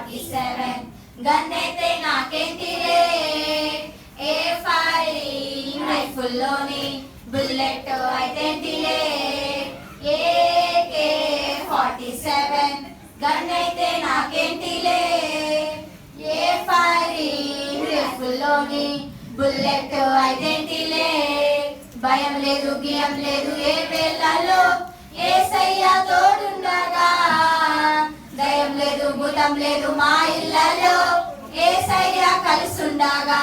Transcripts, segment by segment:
AK-47 గన్నైతే నాకేంటిలే ఏ firing రైఫుల్లోని bullet అయితేంటిలే AK-47 గన్నైతే నాకేంటిలే ఏ firing రైఫుల్లోని bullet అయితేంటిలే భయం లేదు గియం లేదు ఏ వేళల్లో యేసయ్య తోడుండగా దయం లేదు భూతం లేదు మా ఇళ్ళలో యేసయ్య కలిసుండగా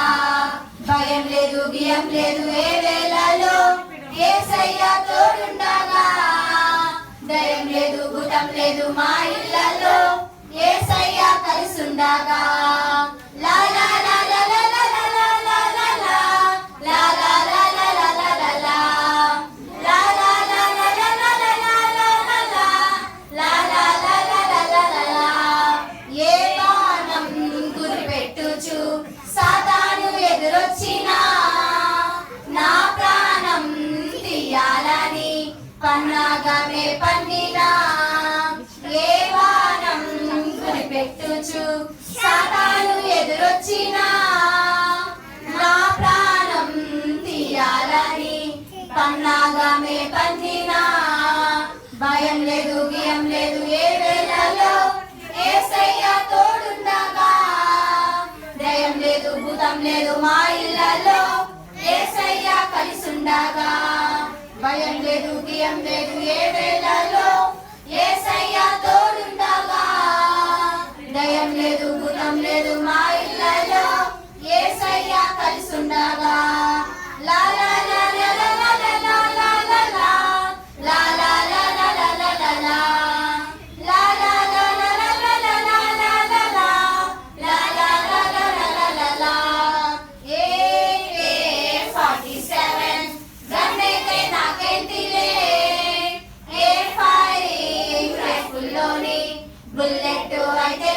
భయం లేదు గియం లేదు ఏ వేళల్లో యేసయ్య తోడుండగా దయం లేదు భూతం లేదు మా ఇళ్ళలో యేసయ్య కలిసుండగా లా లా లా లా లా లా లా లా లా లా లా లా సాతాను ఎదురొచ్చినా నా ప్రాణం తీయాలని పన్నాగమే పన్నినా ఏ వానం గురిపెట్టుచు సాతాను ఎదురొచ్చినా నా ప్రాణం తీయాలని పన్నాగమే పన్నినా భయం లేదు గియం లేదు ఏ వేళలో యేసయ్య తోడుండగా దయం లేదు భూతం లేదు మా ఇళ్ళలో యేసయ్య కలిసుండగా భయం లేదు గియం లేదు ఏ వేళలో యేసయ్య తోడుండగా దయం లేదు భూతం లేదు మా ఇళ్ళలో యేసయ్య కలిసుండగా లా లా లా లా లా లా లా లా లా లా లా లా లా లా లా లా లా బుల్లెట్ అయితే